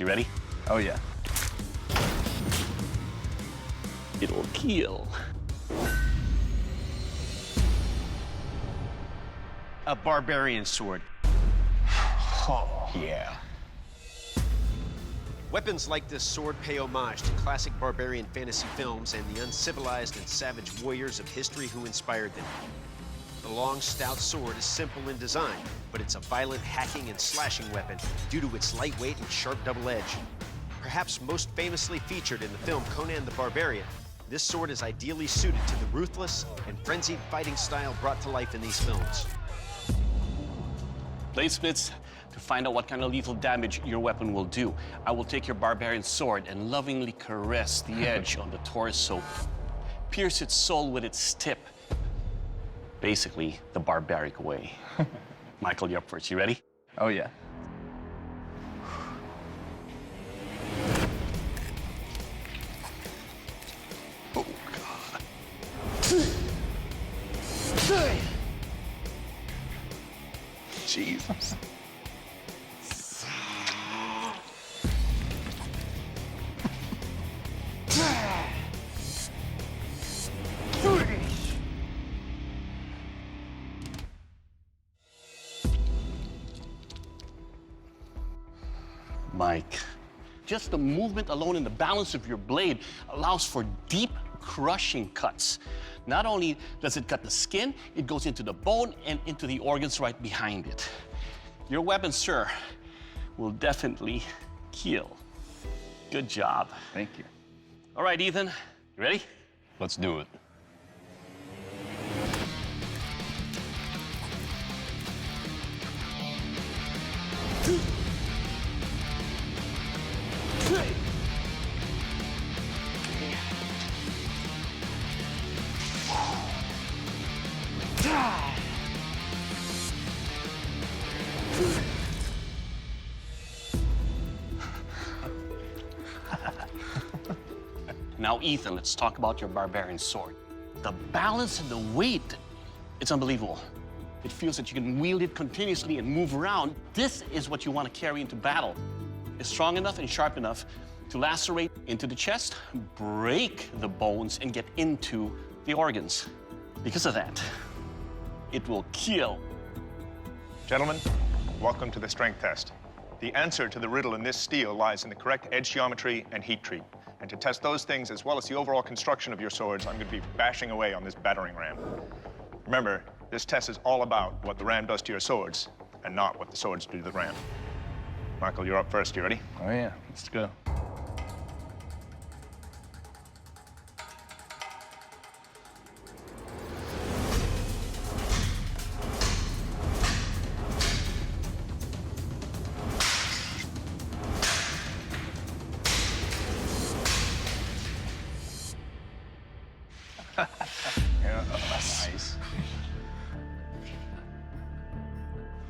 You ready? Oh, yeah. It'll kill. A Barbarian Sword. Oh, yeah. Weapons like this sword pay homage to classic barbarian fantasy films and the uncivilized and savage warriors of history who inspired them. The long, stout sword is simple in design, but it's a violent hacking and slashing weapon due to its lightweight and sharp double edge. Perhaps most famously featured in the film Conan the Barbarian, this sword is ideally suited to the ruthless and frenzied fighting style brought to life in these films. Bladesmiths, to find out what kind of lethal damage your weapon will do, I will take your Barbarian Sword and lovingly caress the edge on the torso. Pierce its soul with its tip. Basically, the barbaric way. Michael, you're up first. You ready? Oh, yeah. Oh, God. Jesus. Mike, just the movement alone and the balance of your blade allows for deep, crushing cuts. Not only does it cut the skin, it goes into the bone and into the organs right behind it. Your weapon, sir, will definitely kill. Good job. Thank you. All right, Ethan, you ready? Let's do it. Now, Ethan, let's talk about your Barbarian Sword. The balance and the weight, it's unbelievable. It feels that you can wield it continuously and move around. This is what you want to carry into battle. It's strong enough and sharp enough to lacerate into the chest, break the bones, and get into the organs. Because of that, it will kill. Gentlemen, welcome to the strength test. The answer to the riddle in this steel lies in the correct edge geometry and heat treat. And to test those things, as well as the overall construction of your swords, I'm going to be bashing away on this battering ram. Remember, this test is all about what the ram does to your swords, and not what the swords do to the ram. Michael, you're up first. You ready? Oh, yeah. Let's go. Yeah, nice.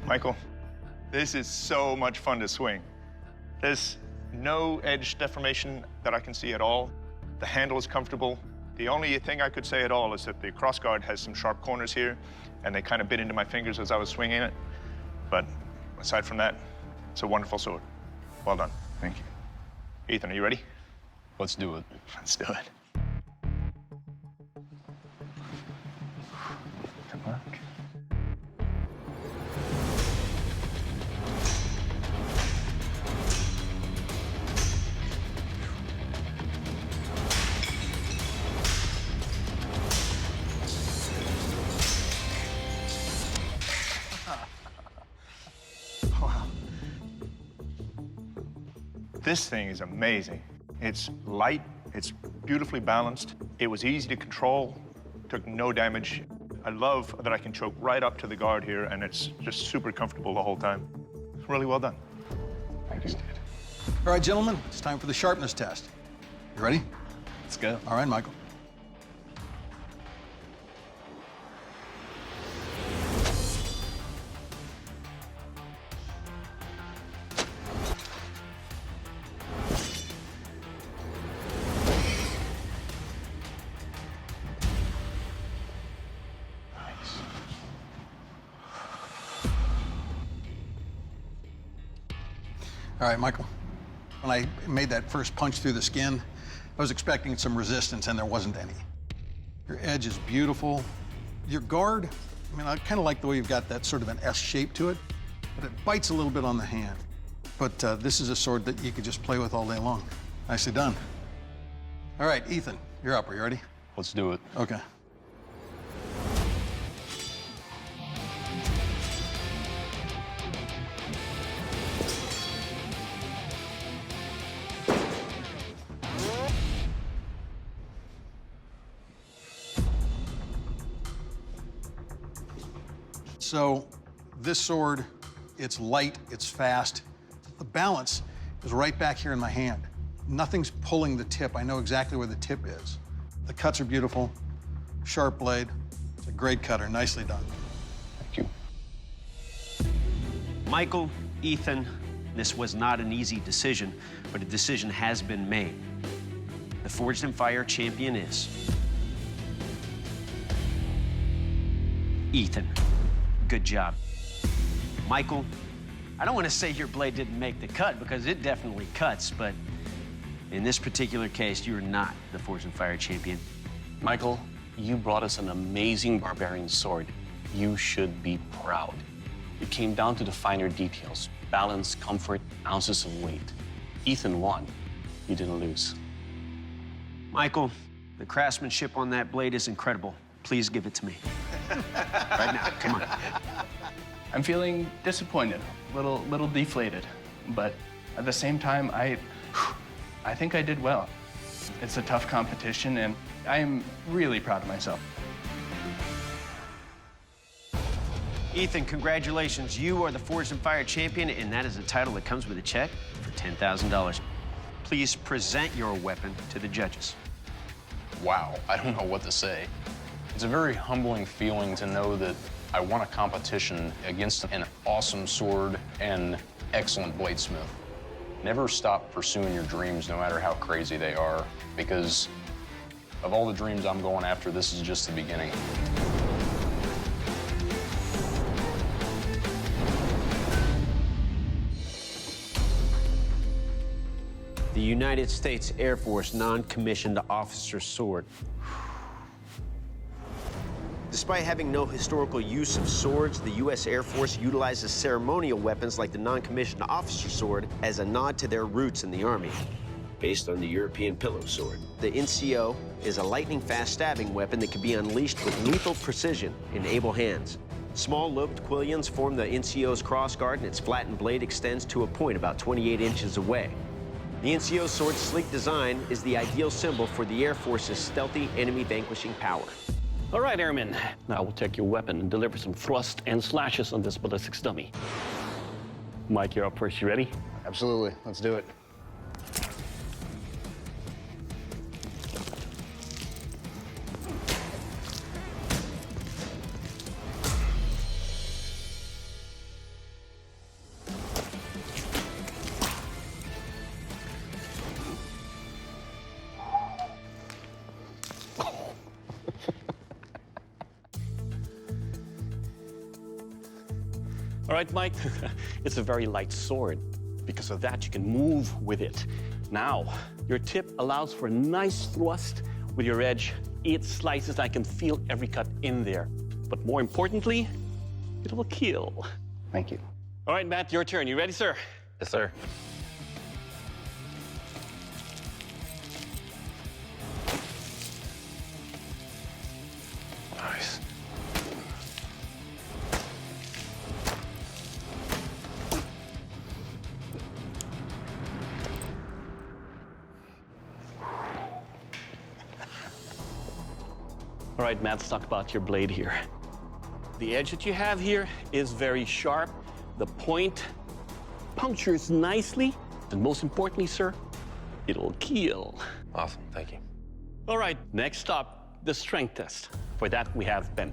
Michael, this is so much fun to swing. There's no edge deformation that I can see at all. The handle is comfortable. The only thing I could say at all is that the crossguard has some sharp corners here, and they kind of bit into my fingers as I was swinging it. But aside from that, it's a wonderful sword. Well done. Thank you. Ethan, are you ready? Let's do it. Let's do it. Good luck. Wow. This thing is amazing. It's light, it's beautifully balanced. It was easy to control, took no damage. I love that I can choke right up to the guard here, and it's just super comfortable the whole time. Really well done. Thank you, Steve. All right, gentlemen, it's time for the sharpness test. You ready? Let's go. All right, Michael. All right, Michael. When I made that first punch through the skin, I was expecting some resistance, and there wasn't any. Your edge is beautiful. Your guard, I mean, I kind of like the way you've got that sort of an S shape to it, but it bites a little bit on the hand. But this is a sword that you could just play with all day long. Nicely done. All right, Ethan, you're up. Are you ready? Let's do it. Okay. So this sword, it's light, it's fast. The balance is right back here in my hand. Nothing's pulling the tip. I know exactly where the tip is. The cuts are beautiful, sharp blade. It's a great cutter, nicely done. Thank you. Michael, Ethan, this was not an easy decision, but a decision has been made. The Forged in Fire champion is Ethan. Good job. Michael, I don't want to say your blade didn't make the cut, because it definitely cuts, but in this particular case, you're not the Forged in Fire champion. Michael, you brought us an amazing barbarian sword. You should be proud. It came down to the finer details: balance, comfort, ounces of weight. Ethan won. You didn't lose. Michael, the craftsmanship on that blade is incredible. Please give it to me. Right now, come on. I'm feeling disappointed, a little deflated, but at the same time, I think I did well. It's a tough competition, and I am really proud of myself. Ethan, congratulations. You are the Forged in Fire champion, and that is a title that comes with a check for $10,000. Please present your weapon to the judges. Wow, I don't know what to say. It's a very humbling feeling to know that I won a competition against an awesome sword and excellent bladesmith. Never stop pursuing your dreams, no matter how crazy they are, because of all the dreams I'm going after, this is just the beginning. The United States Air Force non-commissioned officer sword. Despite having no historical use of swords, the U.S. Air Force utilizes ceremonial weapons like the non-commissioned officer sword as a nod to their roots in the Army. Based on the European pillow sword, the NCO is a lightning-fast stabbing weapon that can be unleashed with lethal precision in able hands. Small lobed quillions form the NCO's crossguard, and its flattened blade extends to a point about 28 inches away. The NCO sword's sleek design is the ideal symbol for the Air Force's stealthy enemy-vanquishing power. All right, Airman. Now we'll take your weapon and deliver some thrust and slashes on this ballistics dummy. Mike, you're up first. You ready? Absolutely, let's do it. All right, Mike, it's a very light sword. Because of that, you can move with it. Now, your tip allows for a nice thrust with your edge. It slices, I can feel every cut in there. But more importantly, it will kill. Thank you. All right, Matt, your turn. You ready, sir? Yes, sir. Nice. All right, Matt, let's talk about your blade here. The edge that you have here is very sharp. The point punctures nicely. And most importantly, sir, it'll kill. Awesome, thank you. All right, next up, the strength test. For that, we have Ben.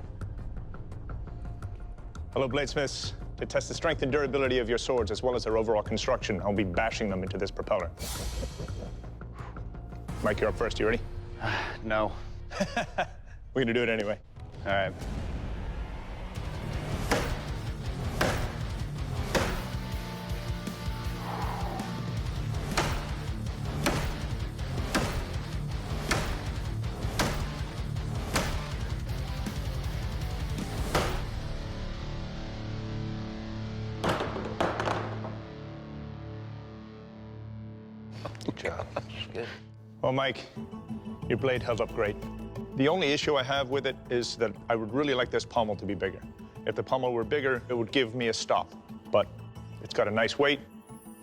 Hello, bladesmiths. To test the strength and durability of your swords as well as their overall construction, I'll be bashing them into this propeller. Mike, you're up first. You ready? No. We're gonna do it anyway. All right. Good job. Good. Well, Mike, your blade held up great. The only issue I have with it is that I would really like this pommel to be bigger. If the pommel were bigger, it would give me a stop. But it's got a nice weight.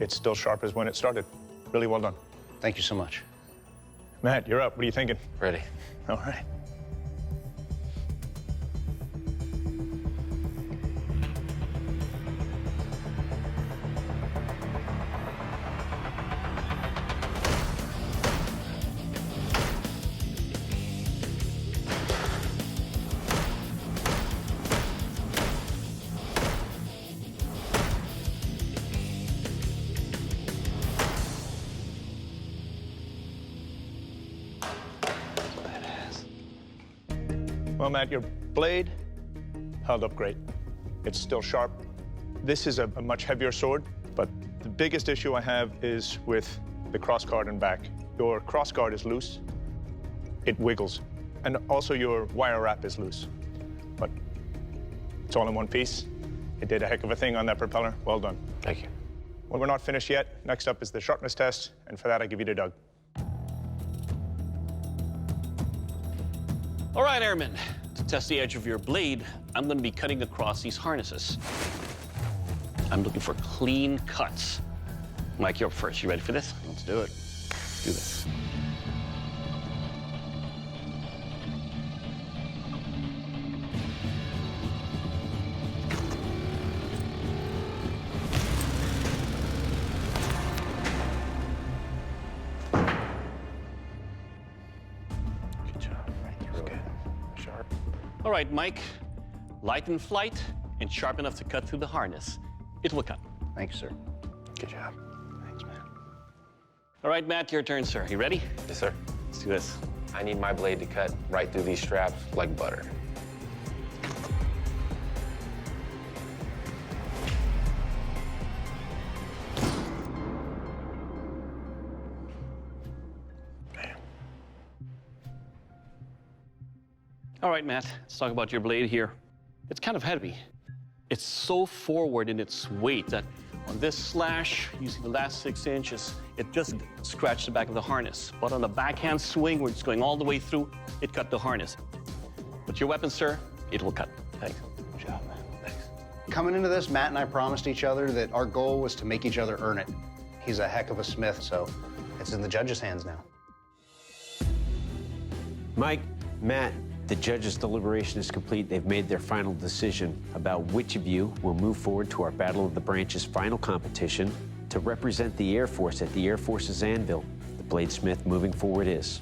It's still sharp as when it started. Really well done. Thank you so much. Matt, you're up. What are you thinking? Ready. All right. Well, Matt, your blade held up great. It's still sharp. This is a much heavier sword, but the biggest issue I have is with the crossguard and back. Your crossguard is loose. It wiggles. And also your wire wrap is loose. But it's all in one piece. It did a heck of a thing on that propeller. Well done. Thank you. Well, we're not finished yet. Next up is the sharpness test, and for that, I give you to Doug. All right, Airman. To test the edge of your blade, I'm going to be cutting across these harnesses. I'm looking for clean cuts. Mike, you're up first. You ready for this? Let's do it. Do this. Good job. Thank you. Good. Sharp. All right, Mike. Light in flight and sharp enough to cut through the harness. It will cut. Thank you, sir. Good job. Thanks, man. All right, Matt, your turn, sir. You ready? Yes, sir. Let's do this. I need my blade to cut right through these straps like butter. All right, Matt, let's talk about your blade here. It's kind of heavy. It's so forward in its weight that on this slash, using the last 6 inches, it just scratched the back of the harness. But on the backhand swing, where it's going all the way through, it cut the harness. But your weapon, sir, it will cut. Thanks. Good job, man. Thanks. Coming into this, Matt and I promised each other that our goal was to make each other earn it. He's a heck of a smith, so it's in the judges' hands now. Mike, Matt, the judges' deliberation is complete. They've made their final decision about which of you will move forward to our Battle of the Branches final competition to represent the Air Force at the Air Force's anvil. The bladesmith moving forward is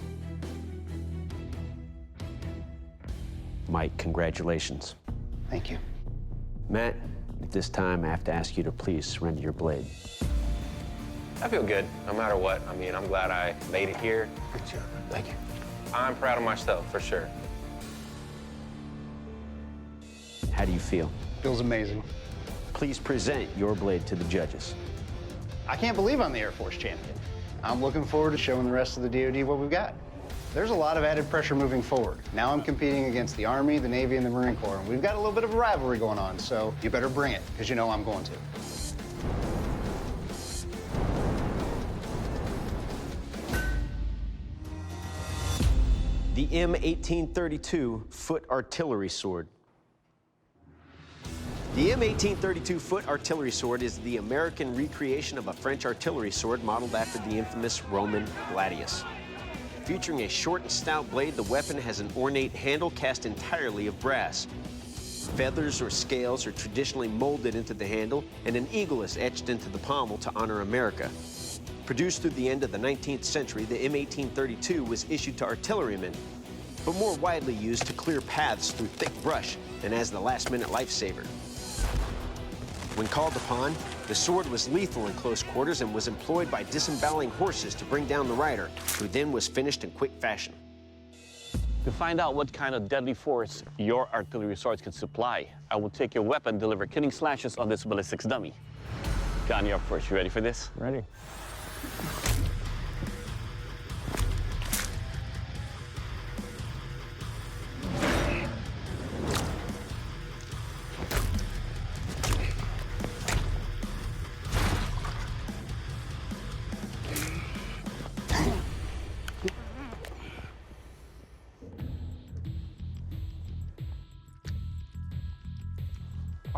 Mike. Congratulations. Thank you. Matt, at this time, I have to ask you to please surrender your blade. I feel good, no matter what. I mean, I'm glad I made it here. Good job. Thank you. I'm proud of myself, for sure. How do you feel? Feels amazing. Please present your blade to the judges. I can't believe I'm the Air Force champion. I'm looking forward to showing the rest of the DoD what we've got. There's a lot of added pressure moving forward. Now I'm competing against the Army, the Navy, and the Marine Corps, and we've got a little bit of a rivalry going on, so you better bring it, because you know I'm going to. The M1832 foot artillery sword. The M1832 foot artillery sword is the American recreation of a French artillery sword modeled after the infamous Roman gladius. Featuring a short and stout blade, the weapon has an ornate handle cast entirely of brass. Feathers or scales are traditionally molded into the handle, and an eagle is etched into the pommel to honor America. Produced through the end of the 19th century, the M1832 was issued to artillerymen, but more widely used to clear paths through thick brush and as the last-minute lifesaver. When called upon, the sword was lethal in close quarters and was employed by disemboweling horses to bring down the rider, who then was finished in quick fashion. To find out what kind of deadly force your artillery swords can supply, I will take your weapon, deliver killing slashes on this ballistics dummy. John, you're up first. You ready for this? Ready.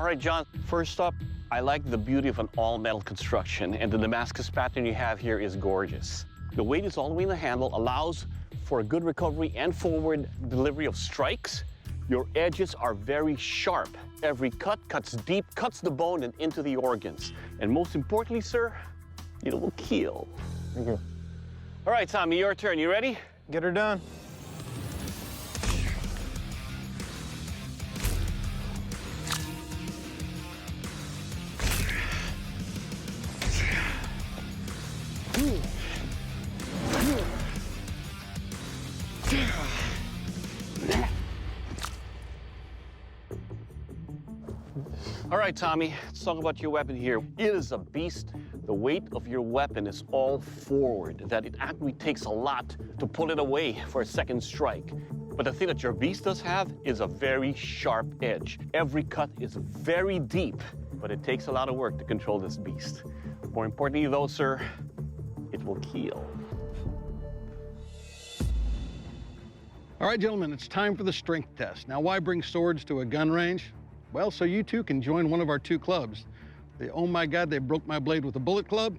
All right, John, first up, I like the beauty of an all-metal construction, and the Damascus pattern you have here is gorgeous. The weight is all the way in the handle, allows for a good recovery and forward delivery of strikes. Your edges are very sharp. Every cut cuts deep, cuts the bone and into the organs. And most importantly, sir, it will kill. Thank you. All right, Tommy, your turn. You ready? Get her done. All right, Tommy, let's talk about your weapon here. It is a beast. The weight of your weapon is all forward, that it actually takes a lot to pull it away for a second strike. But the thing that your beast does have is a very sharp edge. Every cut is very deep, but it takes a lot of work to control this beast. More importantly, though, sir, it will kill. All right, gentlemen, it's time for the strength test. Now, why bring swords to a gun range? Well, so you too can join one of our two clubs. The Oh My God, They Broke My Blade with a Bullet Club,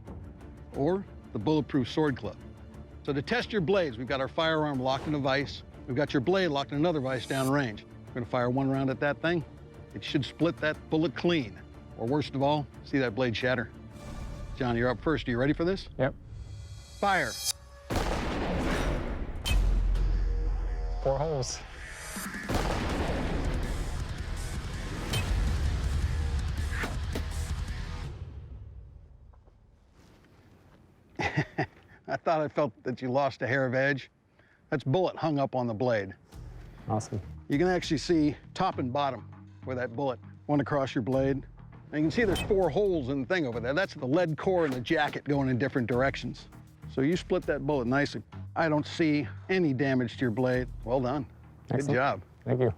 or the Bulletproof Sword Club. So to test your blades, we've got our firearm locked in a vise. We've got your blade locked in another vise downrange. We're gonna fire one round at that thing. It should split that bullet clean. Or worst of all, see that blade shatter. John, you're up first. Are you ready for this? Yep. Fire. 4 holes. I thought I felt that you lost a hair of edge. That's bullet hung up on the blade. Awesome. You can actually see top and bottom where that bullet went across your blade. And you can see there's 4 holes in the thing over there. That's the lead core and the jacket going in different directions. So you split that bullet nicely. I don't see any damage to your blade. Well done. Excellent. Good job. Thank you.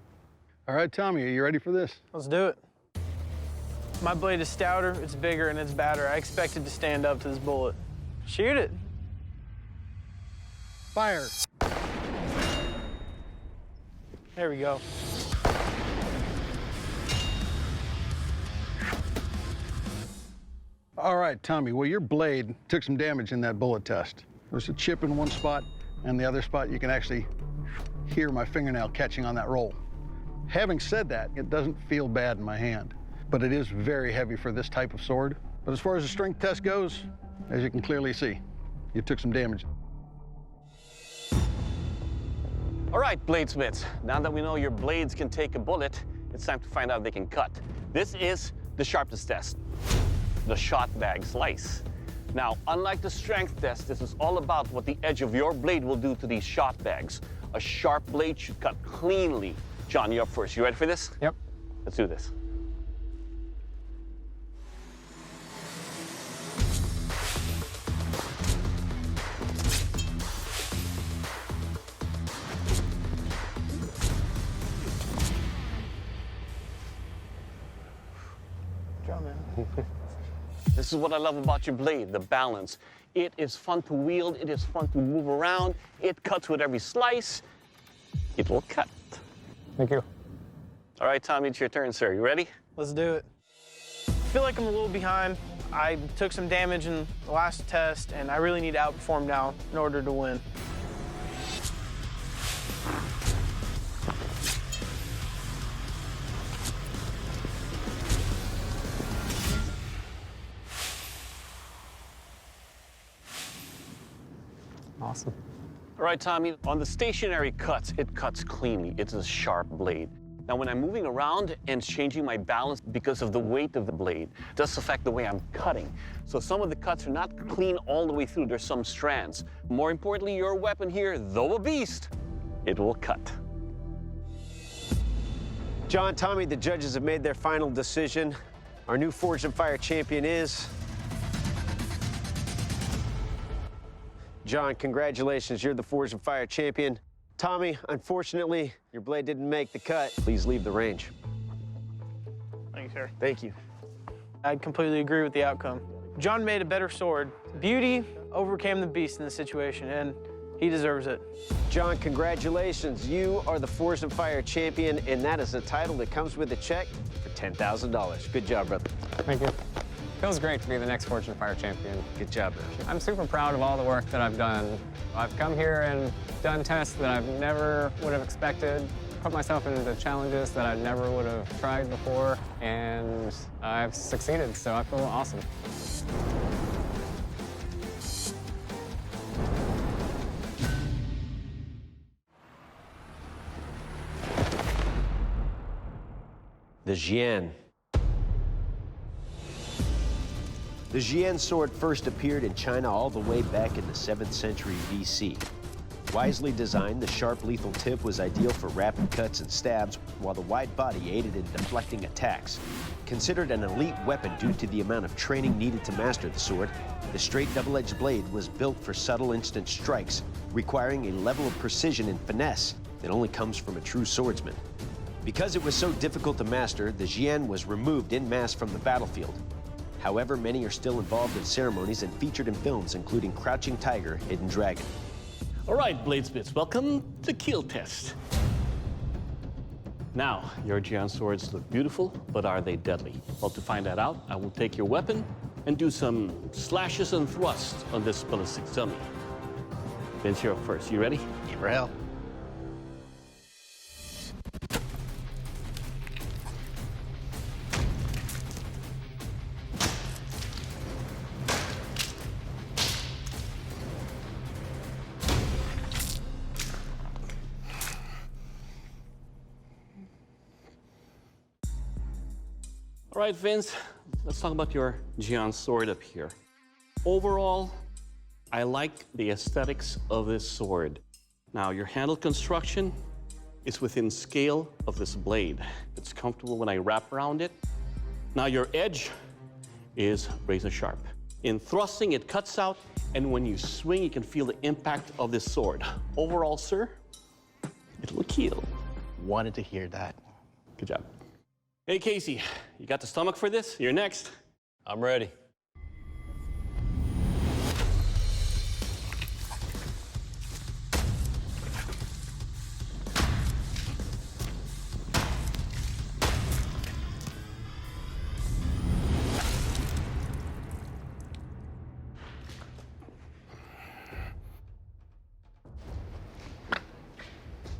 All right, Tommy, are you ready for this? Let's do it. My blade is stouter, it's bigger, and it's badder. I expect it to stand up to this bullet. Shoot it. Fire. There we go. All right, Tommy, well, your blade took some damage in that bullet test. There's a chip in one spot, and the other spot you can actually hear my fingernail catching on that roll. Having said that, it doesn't feel bad in my hand, but it is very heavy for this type of sword. But as far as the strength test goes, as you can clearly see, you took some damage. All right, bladesmiths, now that we know your blades can take a bullet, it's time to find out if they can cut. This is the sharpness test, the shot bag slice. Now, unlike the strength test, this is all about what the edge of your blade will do to these shot bags. A sharp blade should cut cleanly. John, you're up first. You ready for this? Yep. Let's do this. This is what I love about your blade, the balance. It is fun to wield, it is fun to move around, it cuts with every slice, it will cut. Thank you. All right, Tommy, it's your turn, sir. You ready? Let's do it. I feel like I'm a little behind. I took some damage in the last test, and I really need to outperform now in order to win. Awesome. All right, Tommy, on the stationary cuts, it cuts cleanly. It's a sharp blade. Now, when I'm moving around and changing my balance because of the weight of the blade, it does affect the way I'm cutting. So some of the cuts are not clean all the way through. There's some strands. More importantly, your weapon here, though a beast, it will cut. John, Tommy, the judges have made their final decision. Our new Forged in Fire champion is... John, congratulations, you're the Forged in Fire champion. Tommy, unfortunately, your blade didn't make the cut. Please leave the range. Thank you, sir. Thank you. I completely agree with the outcome. John made a better sword. Beauty overcame the beast in this situation, and he deserves it. John, congratulations. You are the Forged in Fire champion, and that is a title that comes with a check for $10,000. Good job, brother. Thank you. Feels great to be the next Fortune Fire champion. Good job, brother. I'm super proud of all the work that I've done. I've come here and done tests that I've never would have expected, put myself into challenges that I never would have tried before, and I've succeeded, so I feel awesome. The Jian. The Jian sword first appeared in China all the way back in the 7th century BC. Wisely designed, the sharp, lethal tip was ideal for rapid cuts and stabs, while the wide body aided in deflecting attacks. Considered an elite weapon due to the amount of training needed to master the sword, the straight double-edged blade was built for subtle instant strikes, requiring a level of precision and finesse that only comes from a true swordsman. Because it was so difficult to master, the Jian was removed en masse from the battlefield. However, many are still involved in ceremonies and featured in films, including Crouching Tiger, Hidden Dragon. All right, bladesmiths, welcome to Kill Test. Now, your Jian swords look beautiful, but are they deadly? Well, to find that out, I will take your weapon and do some slashes and thrusts on this ballistic dummy. Vince, you're up first. You ready? Aim for hell. All right, Vince, let's talk about your Jian sword up here. Overall, I like the aesthetics of this sword. Now, your handle construction is within scale of this blade. It's comfortable when I wrap around it. Now, your edge is razor sharp. In thrusting, it cuts out, and when you swing, you can feel the impact of this sword. Overall, sir, it'll kill. Wanted to hear that. Good job. Hey, Casey, you got the stomach for this? You're next. I'm ready.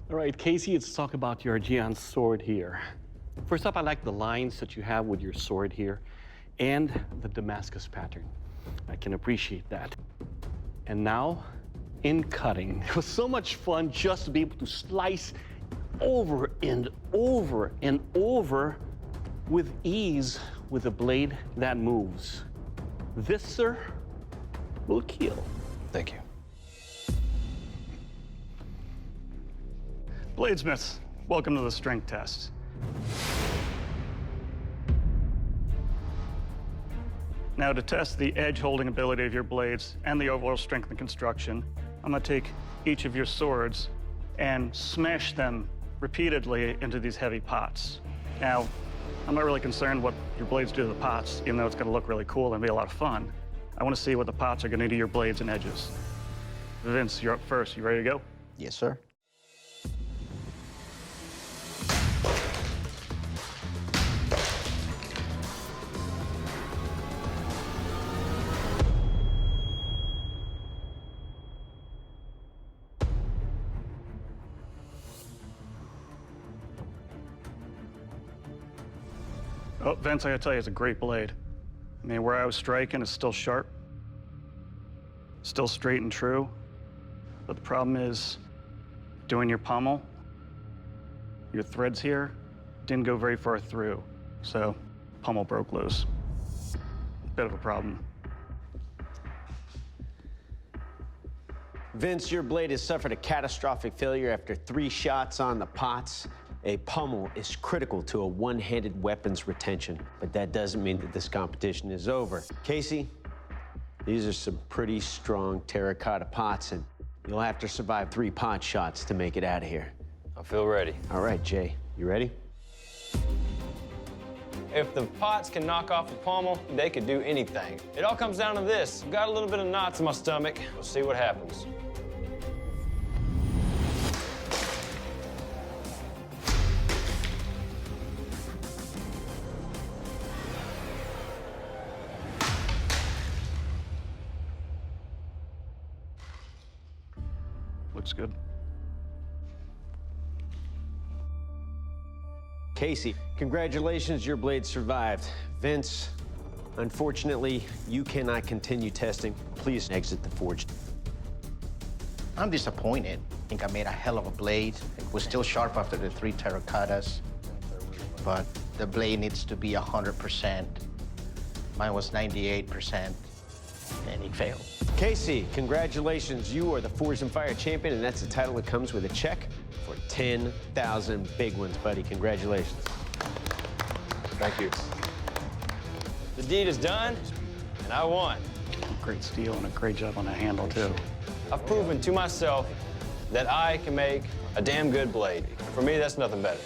All right, Casey, let's talk about your Jian sword here. First up, I like the lines that you have with your sword here and the Damascus pattern. I can appreciate that. And now, in cutting. It was so much fun just to be able to slice over and over and over with ease with a blade that moves. This, sir, will kill. Thank you. Bladesmiths, welcome to the strength test. Now, to test the edge-holding ability of your blades and the overall strength and construction, I'm going to take each of your swords and smash them repeatedly into these heavy pots. Now, I'm not really concerned what your blades do to the pots, even though it's going to look really cool and be a lot of fun. I want to see what the pots are going to do to your blades and edges. Vince, you're up first. You ready to go? Yes, sir. Oh, Vince, I gotta tell you, it's a great blade. I mean, where I was striking is still sharp, still straight and true. But the problem is, doing your pommel, your threads here didn't go very far through. So, pommel broke loose. Bit of a problem. Vince, your blade has suffered a catastrophic failure after 3 shots on the pots. A pommel is critical to a one-handed weapons retention, but that doesn't mean that this competition is over. Casey, these are some pretty strong terracotta pots, and you'll have to survive 3 pot shots to make it out of here. I feel ready. All right, Jay, you ready? If the pots can knock off a pommel, they could do anything. It all comes down to this. I've got a little bit of knots in my stomach. We'll see what happens. looks good. Casey, congratulations, your blade survived. Vince, unfortunately, you cannot continue testing. Please exit the forge. I'm disappointed. I think I made a hell of a blade. It was still sharp after the 3 terracottas, but the blade needs to be 100%. Mine was 98%, and it failed. Casey, congratulations. You are the Forged in Fire champion, and that's the title that comes with a check for 10,000 big ones, buddy. Congratulations. Thank you. The deed is done, and I won. Great steel and a great job on the handle, too. I've proven to myself that I can make a damn good blade. For me, that's nothing better.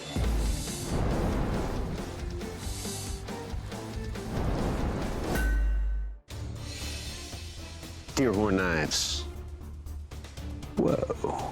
Deerhorn knives. Whoa.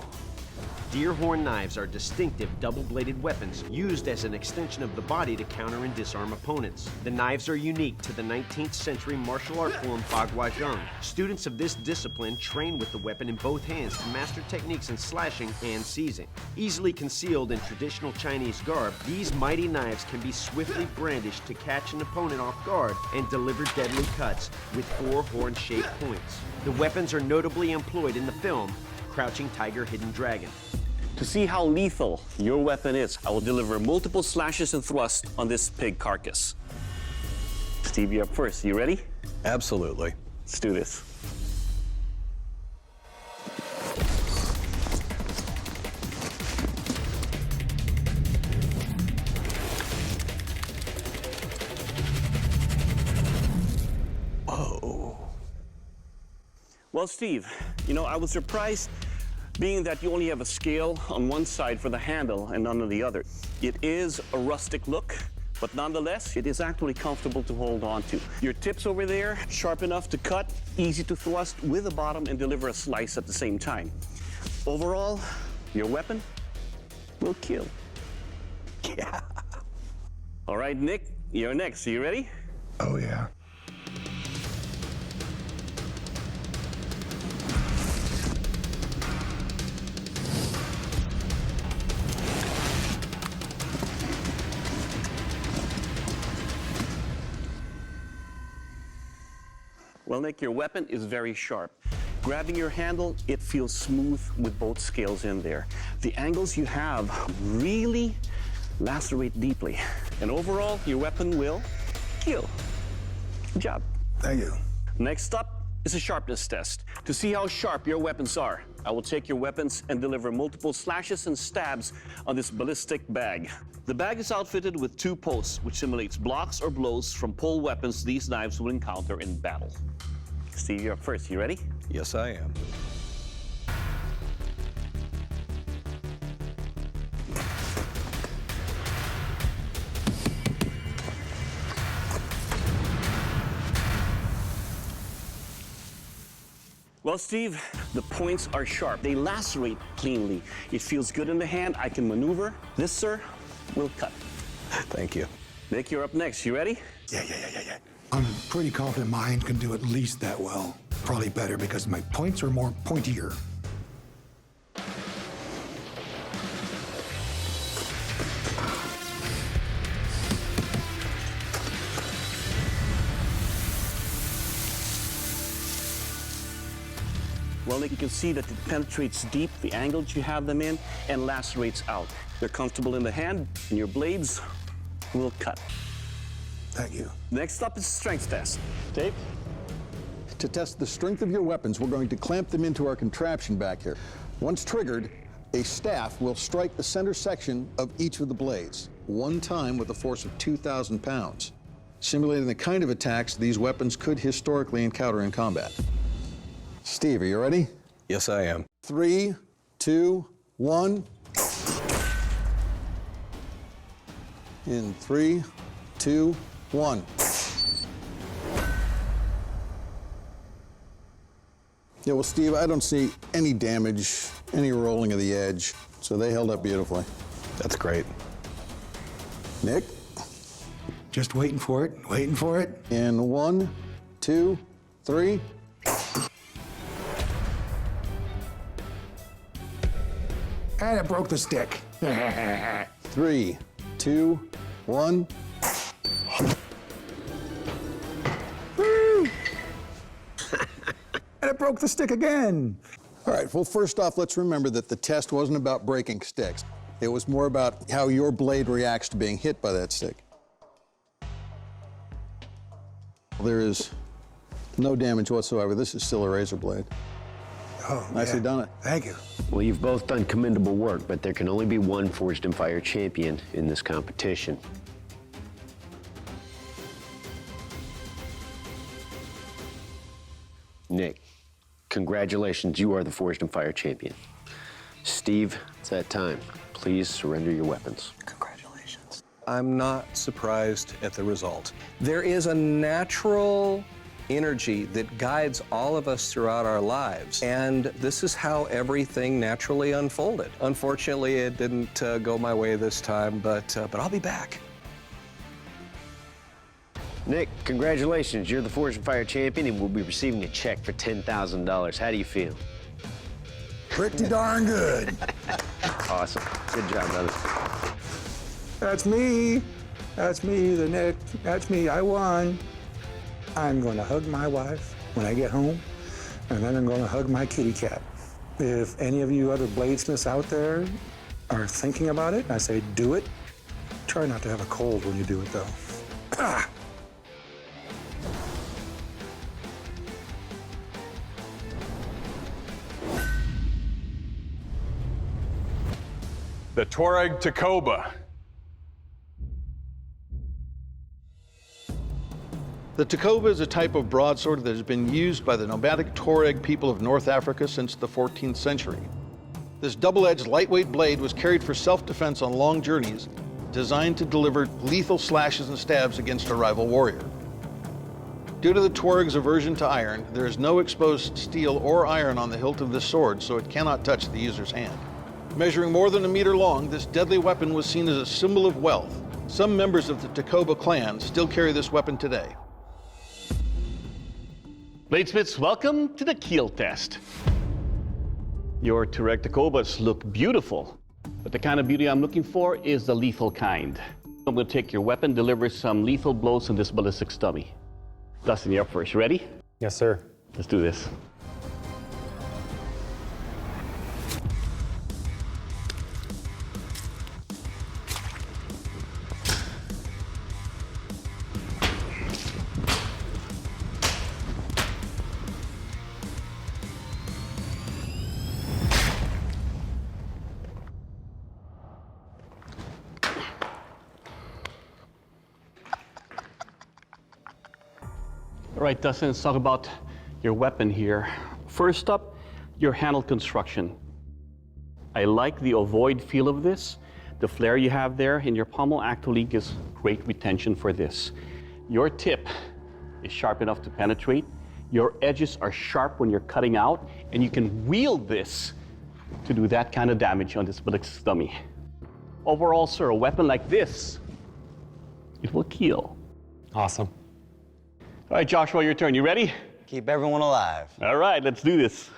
Deerhorn knives are distinctive double-bladed weapons used as an extension of the body to counter and disarm opponents. The knives are unique to the 19th century martial art form Bagua Zhang. Students of this discipline train with the weapon in both hands to master techniques in slashing and seizing. Easily concealed in traditional Chinese garb, these mighty knives can be swiftly brandished to catch an opponent off guard and deliver deadly cuts with 4 horn-shaped points. The weapons are notably employed in the film Crouching Tiger, Hidden Dragon. To see how lethal your weapon is, I will deliver multiple slashes and thrusts on this pig carcass. Steve, you're up first. You ready? Absolutely. Let's do this. Whoa. Well, Steve, you know, I was surprised being that you only have a scale on one side for the handle and none on the other. It is a rustic look, but nonetheless, it is actually comfortable to hold on to. Your tips over there, sharp enough to cut, easy to thrust with the bottom and deliver a slice at the same time. Overall, your weapon will kill. Yeah. All right, Nick, you're next. Are you ready? Oh, yeah. Well, Nick, your weapon is very sharp. Grabbing your handle, it feels smooth with both scales in there. The angles you have really lacerate deeply. And overall, your weapon will kill. Good job. Thank you. Next up is a sharpness test. To see how sharp your weapons are, I will take your weapons and deliver multiple slashes and stabs on this ballistic bag. The bag is outfitted with 2 posts, which simulates blocks or blows from pole weapons these knives will encounter in battle. Steve, you're up first. You ready? Yes, I am. Well, Steve, the points are sharp. They lacerate cleanly. It feels good in the hand. I can maneuver. This, sir, will cut. Thank you. Nick, you're up next. You ready? Yeah. I'm pretty confident mine can do at least that well. Probably better because my points are more pointier. Well, Nick, you can see that it penetrates deep, the angles you have them in, and lacerates out. They're comfortable in the hand, and your blades will cut. Thank you. Next up is strength test. Dave? To test the strength of your weapons, we're going to clamp them into our contraption back here. Once triggered, a staff will strike the center section of each of the blades, one time with a force of 2,000 pounds, simulating the kind of attacks these weapons could historically encounter in combat. Steve, are you ready? Yes, I am. 3, 2, 1. In 3, 2, 1. Yeah, well, Steve, I don't see any damage, any rolling of the edge, so they held up beautifully. That's great. Nick? Just waiting for it, waiting for it. In 1, 2, 3. And it broke the stick. 3, 2, 1. And it broke the stick again. All right, well, first off, let's remember that the test wasn't about breaking sticks. It was more about how your blade reacts to being hit by that stick. There is no damage whatsoever. This is still a razor blade. Oh, Nicely done it. Thank you. Well, you've both done commendable work, but there can only be one Forged in Fire champion in this competition. Nick, congratulations, you are the Forged in Fire champion. Steve, it's that time. Please surrender your weapons. Congratulations. I'm not surprised at the result. There is a natural energy that guides all of us throughout our lives, and this is how everything naturally unfolded. Unfortunately, it didn't go my way this time, but I'll be back. Nick, congratulations. You're the Forged in Fire champion and will be receiving a check for $10,000. How do you feel? Pretty darn good. Awesome. Good job, brother. That's me. That's me, the Nick. That's me. I won. I'm going to hug my wife when I get home, and then I'm going to hug my kitty cat. If any of you other bladesmiths out there are thinking about it, I say do it. Try not to have a cold when you do it, though. Ah! The Tuareg Takoba. The Takoba is a type of broadsword that has been used by the nomadic Tuareg people of North Africa since the 14th century. This double-edged, lightweight blade was carried for self-defense on long journeys, designed to deliver lethal slashes and stabs against a rival warrior. Due to the Tuareg's aversion to iron, there is no exposed steel or iron on the hilt of this sword, so it cannot touch the user's hand. Measuring more than a meter long, this deadly weapon was seen as a symbol of wealth. Some members of the Takoba clan still carry this weapon today. Bladesmiths, welcome to the keel test. Your Tuareg Takobas look beautiful, but the kind of beauty I'm looking for is the lethal kind. I'm going to take your weapon, deliver some lethal blows on this ballistic dummy. Dustin, you're up first. You ready? Yes, sir. Let's do this. All right, Dustin, let's talk about your weapon here. First up, your handle construction. I like the ovoid feel of this. The flare you have there in your pommel actually gives great retention for this. Your tip is sharp enough to penetrate. Your edges are sharp when you're cutting out, and you can wield this to do that kind of damage on this ballistic dummy. Overall, sir, a weapon like this, it will kill. Awesome. All right, Joshua, your turn. You ready? Keep everyone alive. All right, let's do this.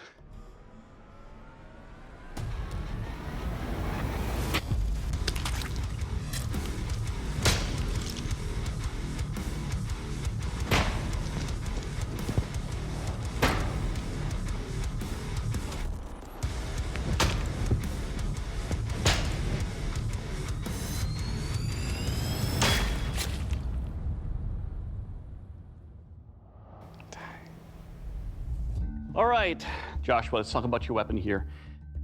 All right, Joshua, let's talk about your weapon here.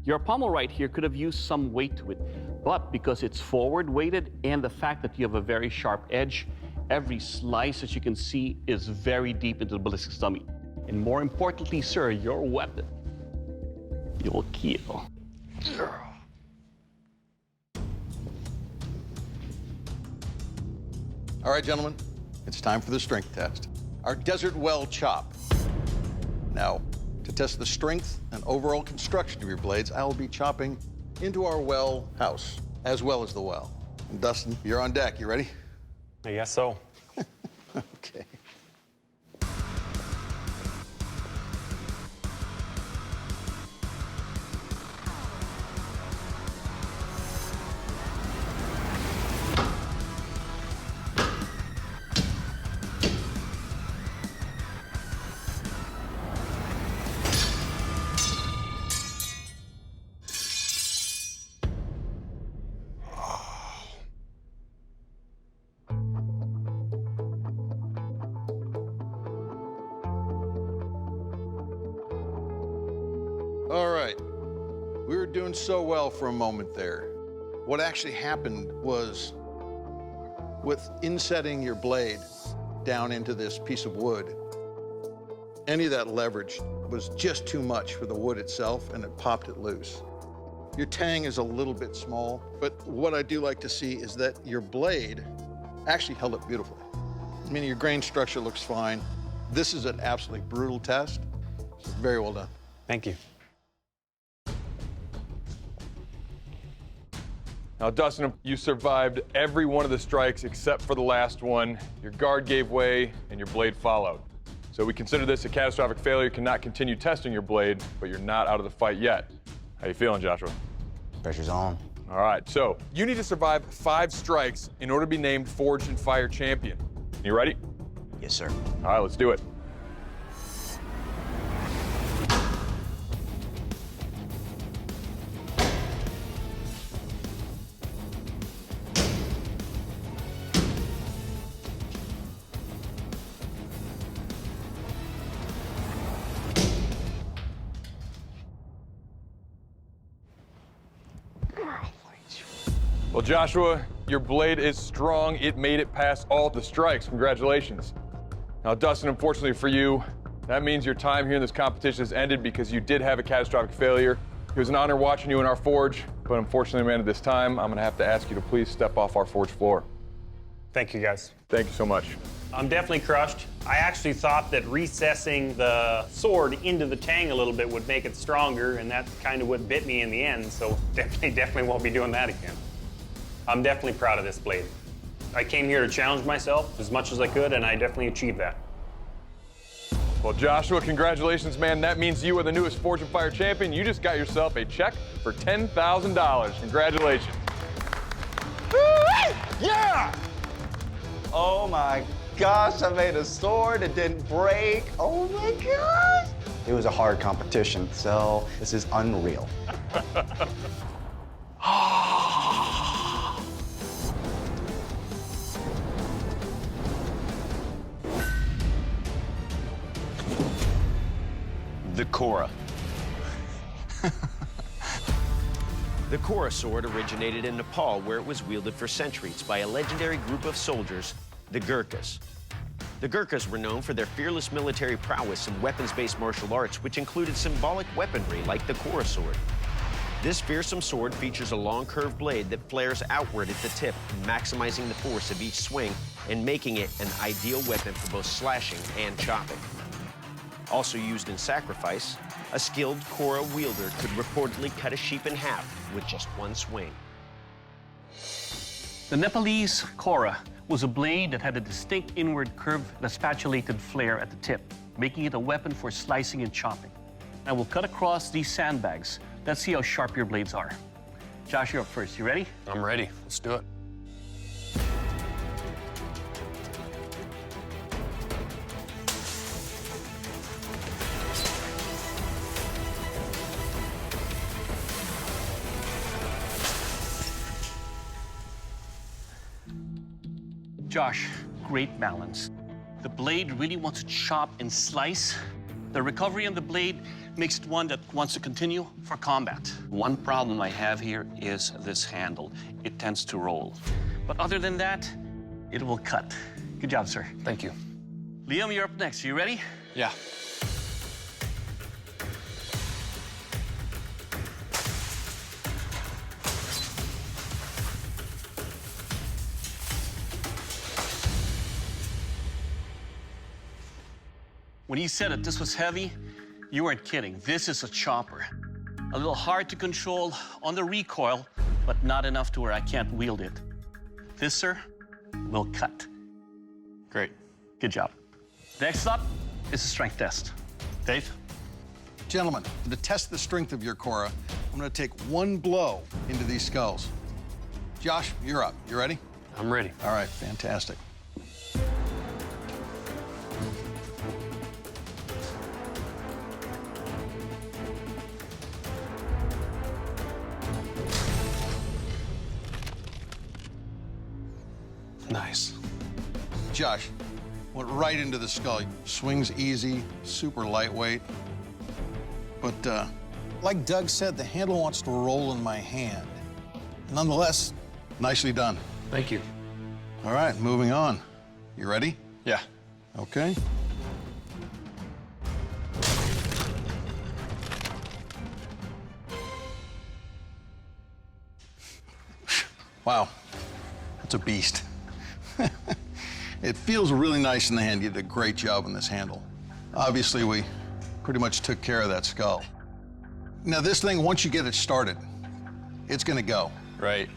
Your pommel right here could have used some weight to it, but because it's forward weighted and the fact that you have a very sharp edge, every slice that you can see is very deep into the ballistic dummy. And more importantly, sir, your weapon, you will kill. All right, gentlemen, it's time for the strength test. Our desert well chop. Now, to test the strength and overall construction of your blades, I will be chopping into our well house, as well as the well. And Dustin, you're on deck. You ready? I guess so. Okay. We were doing so well for a moment there. What actually happened was, with insetting your blade down into this piece of wood, any of that leverage was just too much for the wood itself, and it popped it loose. Your tang is a little bit small, but what I do like to see is that your blade actually held up beautifully. I mean, your grain structure looks fine. This is an absolutely brutal test. Very well done. Thank you. Now, Dustin, you survived every one of the strikes except for the last one. Your guard gave way and your blade followed. So we consider this a catastrophic failure. You cannot continue testing your blade, but you're not out of the fight yet. How you feeling, Joshua? Pressure's on. All right, so you need to survive 5 strikes in order to be named Forged in Fire champion. You ready? Yes, sir. All right, let's do it. Well, Joshua, your blade is strong. It made it past all the strikes. Congratulations. Now, Dustin, unfortunately for you, that means your time here in this competition has ended because you did have a catastrophic failure. It was an honor watching you in our forge, but unfortunately, man, at this time, I'm going to have to ask you to please step off our forge floor. Thank you, guys. Thank you so much. I'm definitely crushed. I actually thought that recessing the sword into the tang a little bit would make it stronger, and that's kind of what bit me in the end, so definitely won't be doing that again. I'm definitely proud of this blade. I came here to challenge myself as much as I could, and I definitely achieved that. Well, Joshua, congratulations, man. That means you are the newest Forged in Fire champion. You just got yourself a check for $10,000. Congratulations. Yeah! Oh my gosh, I made a sword, it didn't break. Oh my gosh! It was a hard competition, so this is unreal. The Kora. The Kora sword originated in Nepal, where it was wielded for centuries by a legendary group of soldiers, the Gurkhas. The Gurkhas were known for their fearless military prowess and weapons-based martial arts, which included symbolic weaponry like the Kora sword. This fearsome sword features a long curved blade that flares outward at the tip, maximizing the force of each swing and making it an ideal weapon for both slashing and chopping. Also used in sacrifice, a skilled Kora wielder could reportedly cut a sheep in half with just one swing. The Nepalese Kora was a blade that had a distinct inward curved, spatulated flare at the tip, making it a weapon for slicing and chopping. Now we'll cut across these sandbags. Let's see how sharp your blades are. Josh, you're up first. You ready? I'm ready. Let's do it. Josh, great balance. The blade really wants to chop and slice. The recovery on the blade makes it one that wants to continue for combat. One problem I have here is this handle. It tends to roll. But other than that, it will cut. Good job, sir. Thank you. Liam, you're up next. You ready? Yeah. When he said that this was heavy, you weren't kidding. This is a chopper. A little hard to control on the recoil, but not enough to where I can't wield it. This, sir, will cut. Great. Good job. Next up is a strength test. Dave? Gentlemen, to test the strength of your Kora, I'm going to take one blow into these skulls. Josh, you're up. You ready? I'm ready. All right, fantastic. Nice. Josh, went right into the skull. Swings easy, super lightweight. But Like Doug said, the handle wants to roll in my hand. Nonetheless, nicely done. Thank you. All right, moving on. You ready? Yeah. Okay. Wow, that's a beast. It feels really nice in the hand. You did a great job on this handle. Obviously, we pretty much took care of that skull. Now, this thing, once you get it started, it's gonna go. Right.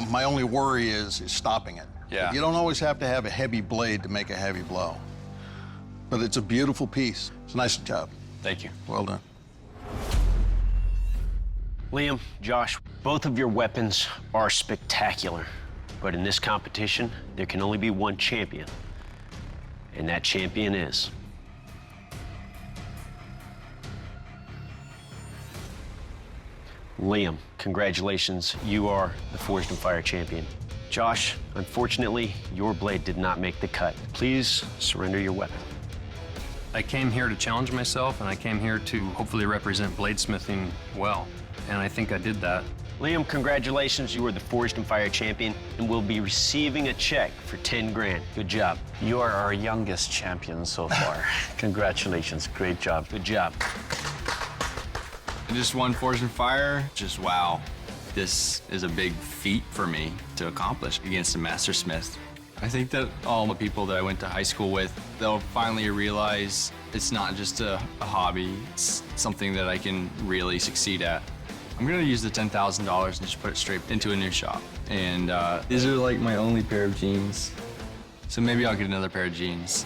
My only worry is stopping it. Yeah. You don't always have to have a heavy blade to make a heavy blow. But it's a beautiful piece. It's a nice job. Thank you. Well done. Liam, Josh, both of your weapons are spectacular. But in this competition, there can only be one champion. And that champion is... Liam, congratulations. You are the Forged in Fire champion. Josh, unfortunately, your blade did not make the cut. Please surrender your weapon. I came here to challenge myself, and I came here to hopefully represent bladesmithing well, and I think I did that. Liam, congratulations. You are the Forged in Fire champion and will be receiving a check for 10 grand. Good job. You are our youngest champion so far. Congratulations. Great job. Good job. I just won Forged in Fire. Just wow. This is a big feat for me to accomplish against a master smith. I think that all the people that I went to high school with, they'll finally realize it's not just a hobby. It's something that I can really succeed at. I'm gonna use the $10,000 and just put it straight into a new shop. And these are like my only pair of jeans. So maybe I'll get another pair of jeans.